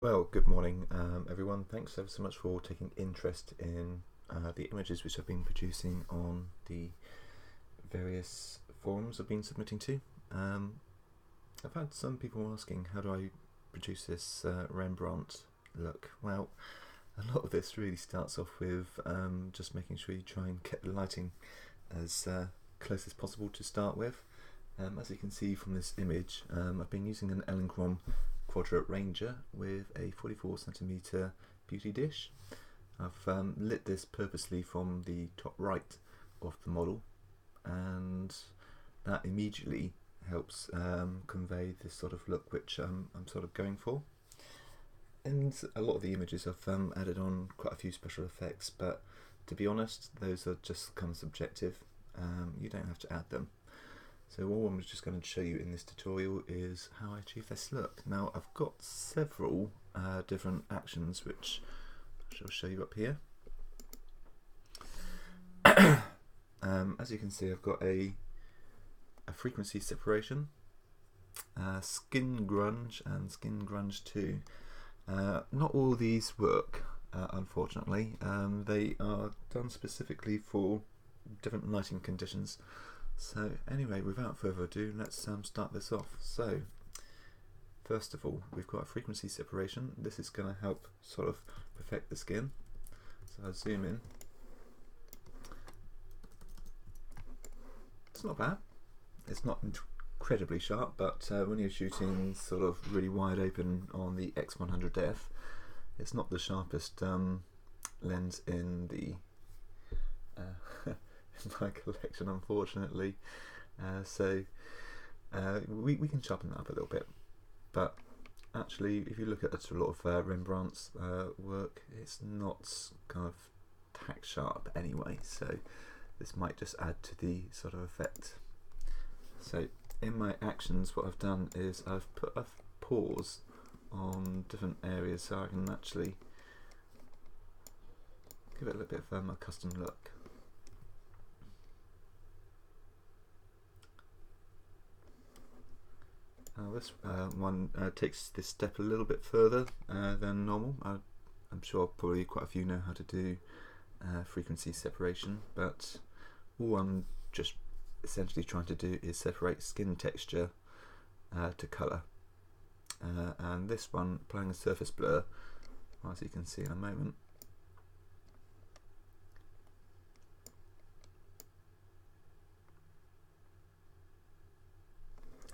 Well, good morning, everyone. Thanks ever so much for taking interest in the images which I've been producing on the various forums I've been submitting to. I've had some people asking, how do I produce this Rembrandt look? Well, a lot of this really starts off with just making sure you try and get the lighting as close as possible to start with. As you can see from this image, I've been using an Elinchrom Quadrat Ranger with a 44cm beauty dish. I've lit this purposely from the top right of the model, and that immediately helps convey this sort of look which I'm sort of going for. In a lot of the images I've added on quite a few special effects, but to be honest, those are just kind of subjective. You don't have to add them. So all I'm just going to show you in this tutorial is how I achieve this look. Now I've got several different actions which I shall show you up here. As you can see, I've got a frequency separation, skin grunge and skin grunge 2. Not all these work, unfortunately. They are done specifically for different lighting conditions. So anyway, without further ado, let's start this off. So first of all, we've got a frequency separation. This is going to help sort of perfect the skin. So I'll zoom in. It's not bad. It's not incredibly sharp, but when you're shooting sort of really wide open on the X100F, it's not the sharpest lens in the my collection, unfortunately. We can sharpen that up a little bit, but actually if you look at a lot of Rembrandt's work, it's not kind of tack sharp anyway, so this might just add to the sort of effect. So in my actions, what I've done is I've put a pause on different areas so I can actually give it a little bit of a custom look. This one takes this step a little bit further than normal. I'm sure probably quite a few know how to do frequency separation, but all I'm just essentially trying to do is separate skin texture to colour. And this one, applying a surface blur, as you can see in a moment.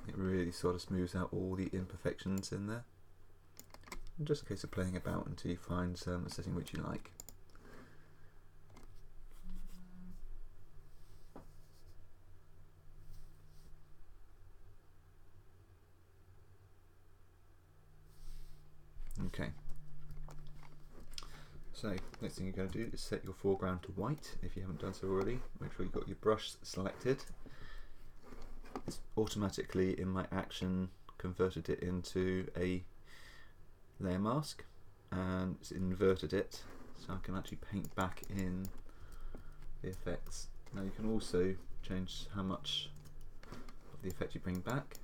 It really sort of smooths out all the imperfections in there. And just a case of playing about until you find a setting which you like. Okay. So next thing you're going to do is set your foreground to white if you haven't done so already. Make sure you've got your brush selected. It's automatically in my action converted it into a layer mask, and it's inverted it so I can actually paint back in the effects. Now you can also change how much of the effect you bring back.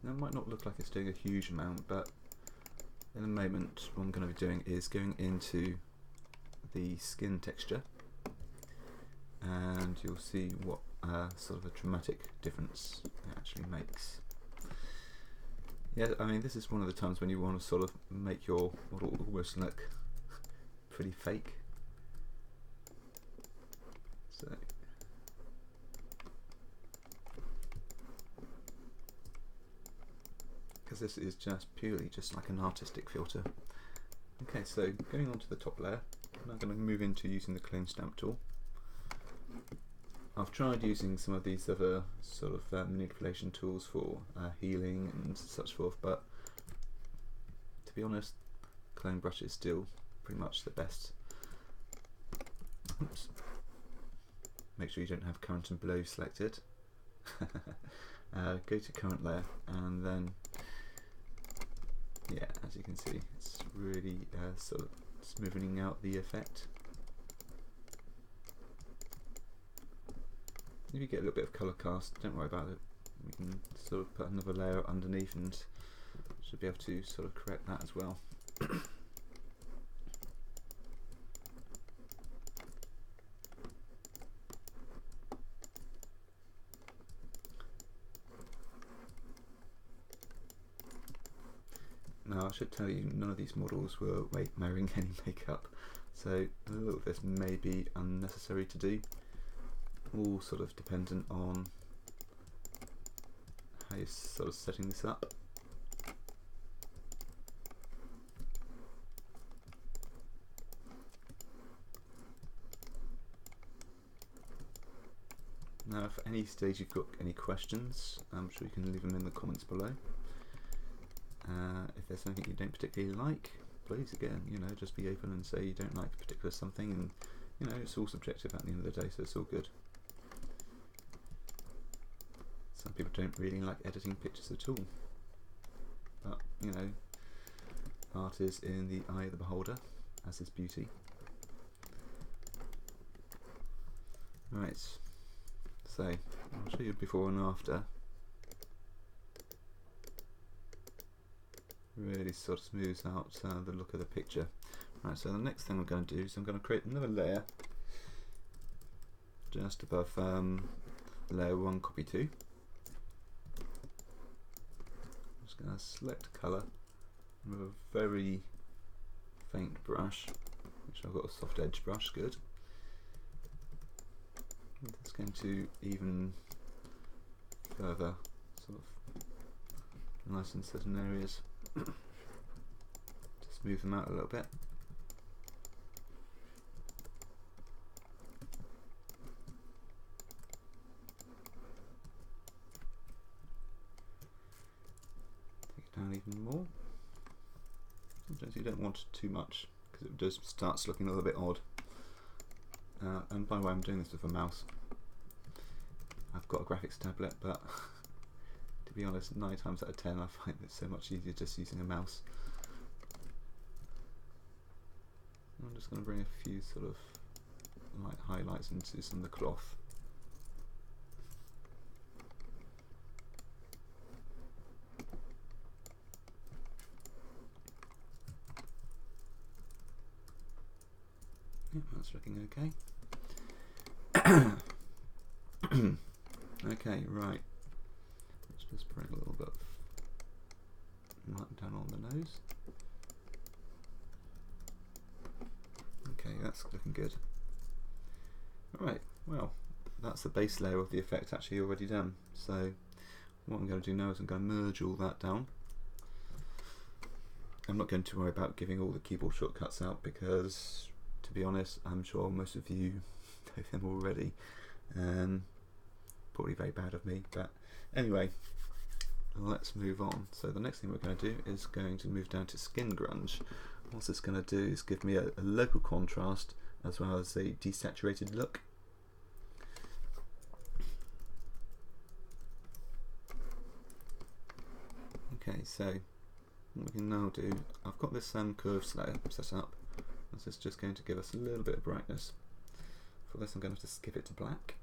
Now it might not look like it's doing a huge amount, but in a moment what I'm going to be doing is going into the skin texture, and you'll see what sort of a dramatic difference it actually makes. Yeah, I mean, this is one of the times when you want to sort of make your model almost look pretty fake. So because this is just purely just like an artistic filter. Okay, so going on to the top layer, I'm now going to move into using the clone stamp tool. I've tried using some of these other sort of manipulation tools for healing and such forth, but to be honest, clone brush is still pretty much the best. Oops. Make sure you don't have current and blow selected. Go to current layer, and then yeah, as you can see, it's really sort of smoothing out the effect. if you get a little bit of colour cast, don't worry about it. We can sort of put another layer underneath and should be able to sort of correct that as well. Now I should tell you, none of these models were wearing any makeup, so a little of this may be unnecessary to do, all sort of dependent on how you're sort of setting this up. Now if at any stage you've got any questions, I'm sure you can leave them in the comments below. If there's something you don't particularly like, please again, you know, just be open and say you don't like a particular something, and you know, it's all subjective at the end of the day, so it's all good. Some people don't really like editing pictures at all, but you know, art is in the eye of the beholder, as is beauty. Right, so I'll show you before and after. Really sort of smooths out the look of the picture. Right, so the next thing I'm going to do is I'm going to create another layer just above layer 1, copy 2. I'm just going to select colour with a very faint brush, which I've got a soft edge brush, good. It's going to even further sort of lighten certain areas. To smooth them out a little bit. Take it down even more. Sometimes you don't want too much because it just starts looking a little bit odd. And by the way, I'm doing this with a mouse. I've got a graphics tablet, but to be honest, 9 times out of 10 I find it so much easier just using a mouse. I'm just going to bring a few sort of light highlights into some of the cloth. Yep, that's looking okay. Okay, right. Let's just bring a little bit of light down on the nose. Okay, that's looking good. Alright, well, that's the base layer of the effect actually already done. So what I'm going to do now is I'm going to merge all that down. I'm not going to worry about giving all the keyboard shortcuts out because, to be honest, I'm sure most of you know them already. Probably very bad of me, but anyway, let's move on. So the next thing we're going to do is going to move down to skin grunge. What it's going to do is give me a local contrast as well as a desaturated look. Okay, so what we can now do, I've got this curves layer set up. This is just going to give us a little bit of brightness. For this I'm going to have to skip it to black.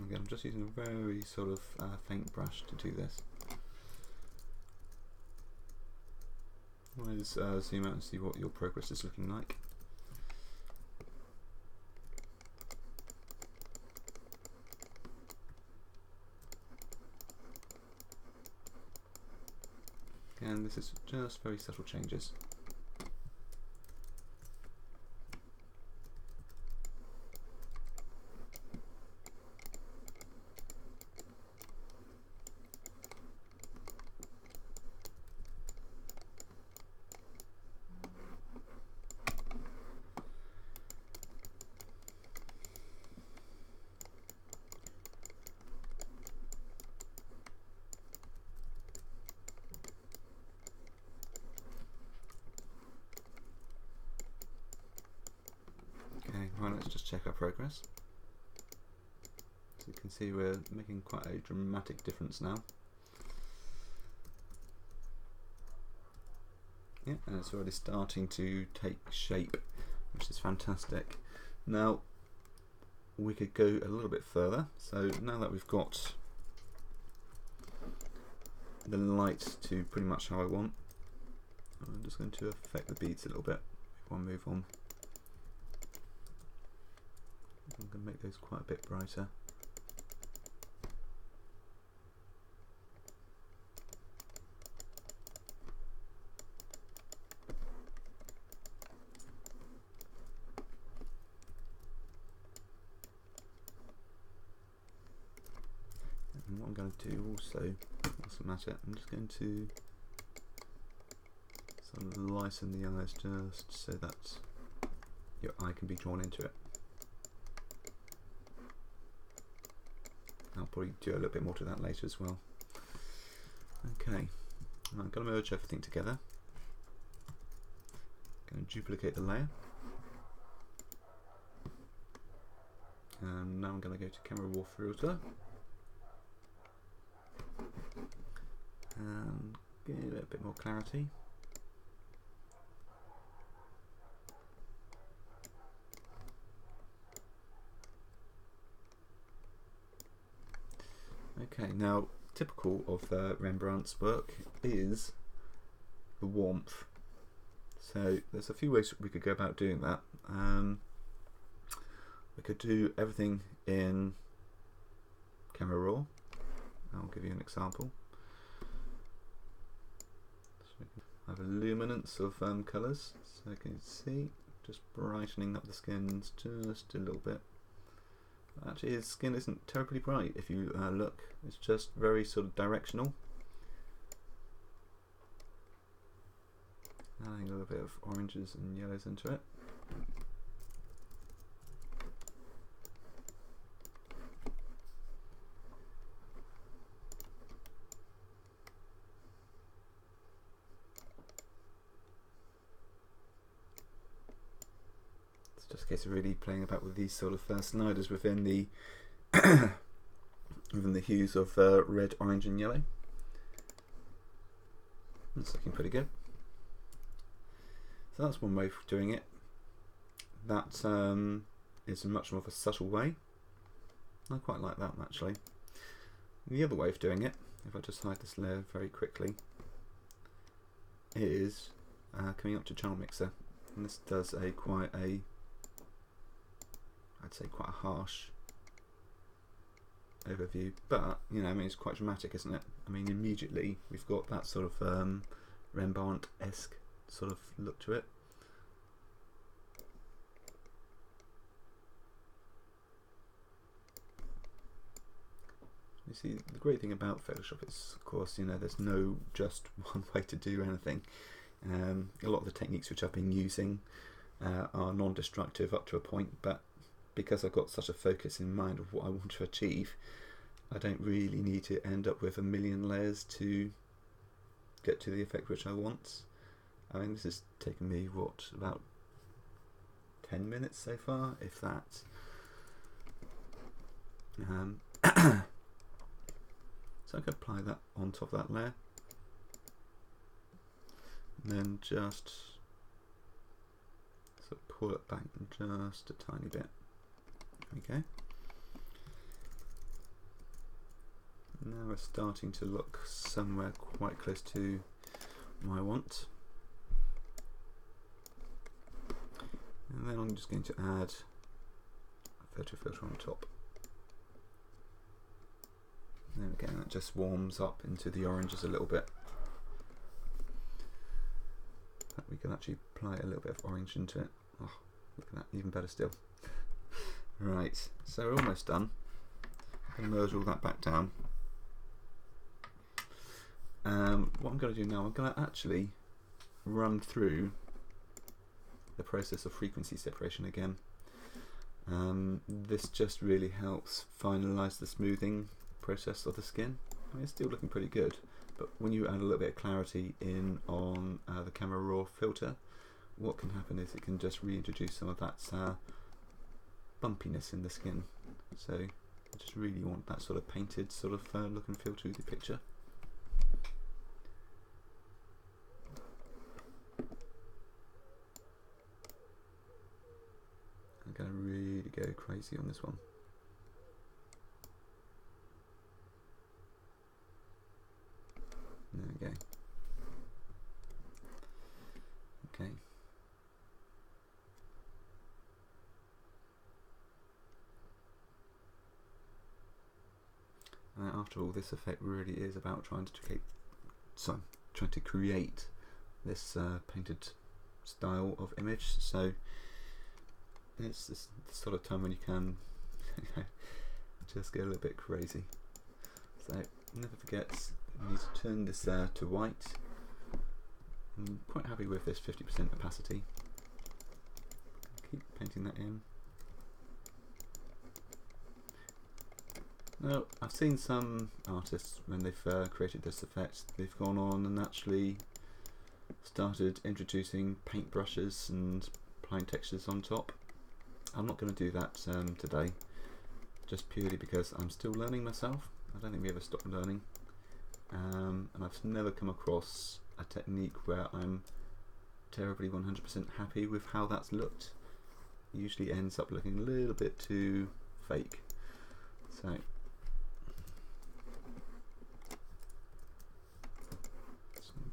Again, I'm just using a very sort of faint brush to do this. Let's zoom out and see what your progress is looking like. Again, this is just very subtle changes. Right, let's just check our progress. So you can see we're making quite a dramatic difference now. Yeah, and it's already starting to take shape, which is fantastic. Now we could go a little bit further. So now that we've got the light to pretty much how I want, I'm just going to affect the beads a little bit before I move on. I'm going to make those quite a bit brighter. And what I'm going to do also, doesn't matter, I'm just going to sort of lighten the eyes just so that your eye can be drawn into it. I'll probably do a little bit more to that later as well. Okay, I'm going to merge everything together. Going to duplicate the layer. And now I'm going to go to Camera Raw Filter. And give it a bit more clarity. Okay, now typical of Rembrandt's work is the warmth. So there's a few ways we could go about doing that. We could do everything in Camera Raw. I'll give you an example. So we can have a luminance of colours, so you can see, just brightening up the skins just a little bit. Actually, his skin isn't terribly bright if you look, it's just very sort of directional. Adding a little bit of oranges and yellows into it. Just a case of really playing about with these sort of sliders within the within the hues of red, orange and yellow. That's looking pretty good. So that's one way of doing it. That is much more of a subtle way. I quite like that actually. The other way of doing it, if I just hide this layer very quickly, is coming up to Channel Mixer, and this does I'd say quite a harsh overview, but you know, I mean, it's quite dramatic, isn't it? I mean, immediately we've got that sort of Rembrandt-esque sort of look to it. You see, the great thing about Photoshop is, of course, you know, there's no just one way to do anything. A lot of the techniques which I've been using are non-destructive up to a point, but because I've got such a focus in mind of what I want to achieve, I don't really need to end up with a million layers to get to the effect which I want. I mean, this has taken me, what, about 10 minutes so far, if that. So I can apply that on top of that layer, and then just sort of pull it back just a tiny bit. Okay. Now we're starting to look somewhere quite close to what I want. And then I'm just going to add a photo filter on top. There we go, that just warms up into the oranges a little bit. We can actually apply a little bit of orange into it. Oh, look at that, even better still. Right, so we're almost done. I'm going to merge all that back down. What I'm going to do now, I'm going to actually run through the process of frequency separation again. This just really helps finalize the smoothing process of the skin. I mean, it's still looking pretty good, but when you add a little bit of clarity in on the Camera Raw filter, what can happen is it can just reintroduce some of that bumpiness in the skin. So I just really want that sort of painted sort of look and feel to the picture. go crazy on this one. There we go. Okay. After all, this effect really is about trying to create this painted style of image. So it's this sort of time when you can just go a little bit crazy. So never forget, you need to turn this to white. I'm quite happy with this 50% opacity. Keep painting that in. Now, I've seen some artists, when they've created this effect, they've gone on and actually started introducing paint brushes and applying textures on top. I'm not going to do that today, just purely because I'm still learning myself. I don't think we ever stop learning, and I've never come across a technique where I'm terribly 100% happy with how that's looked. It usually ends up looking a little bit too fake. So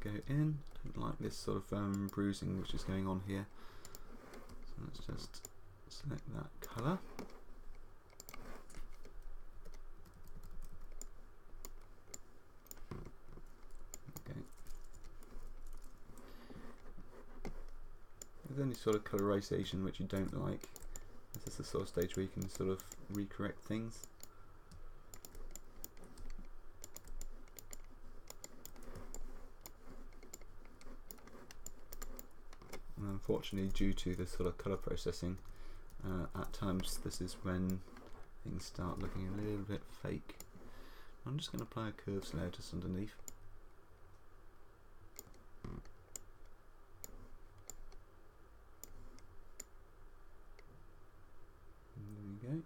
go in. I don't like this sort of bruising which is going on here. So let's just select that colour. Okay. If there's any sort of colorization which you don't like, this is the sort of stage where you can sort of recorrect things. Unfortunately, due to this sort of colour processing, at times this is when things start looking a little bit fake. I'm just going to apply a curves layer just underneath. There we go.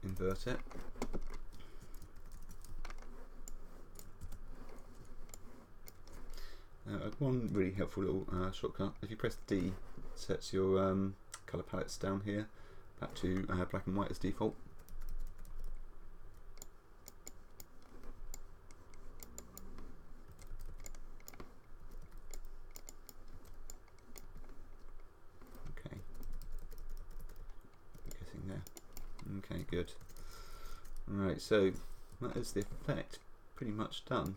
Invert it. One really helpful little shortcut, if you press D, it sets your colour palettes down here back to black and white as default. Okay, I'm guessing there. Okay, good. Right, so that is the effect pretty much done.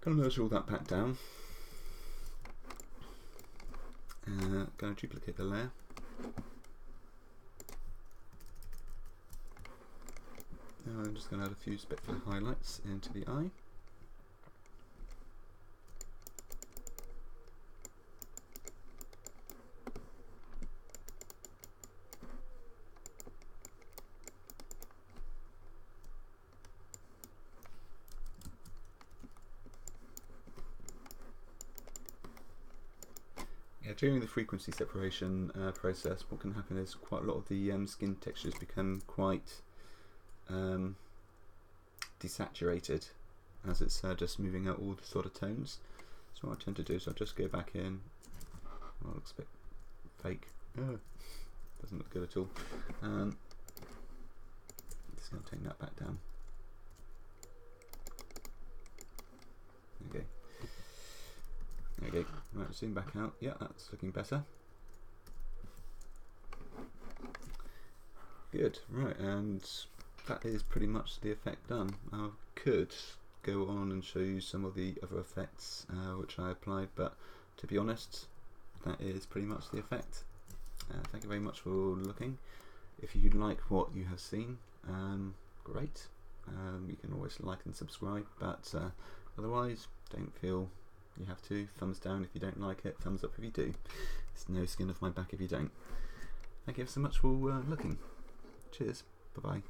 Going to merge all that back down. Going to duplicate the layer. Now I'm just going to add a few specular highlights into the eye. During the frequency separation process, what can happen is quite a lot of the skin textures become quite desaturated as it's just moving out all the sort of tones. So what I tend to do is I'll just go back in. Well, it looks a bit fake. Doesn't look good at all. Just going to take that back down. Okay. There we go. Right, zoom back out. Yeah, that's looking better. Good. Right, and that is pretty much the effect done. I could go on and show you some of the other effects which I applied, but to be honest, that is pretty much the effect. Thank you very much for looking. If you like what you have seen, great. You can always like and subscribe, but otherwise, don't feel you have to. Thumbs down if you don't like it, thumbs up if you do. It's no skin off my back if you don't. Thank you so much for looking. Cheers. Bye bye.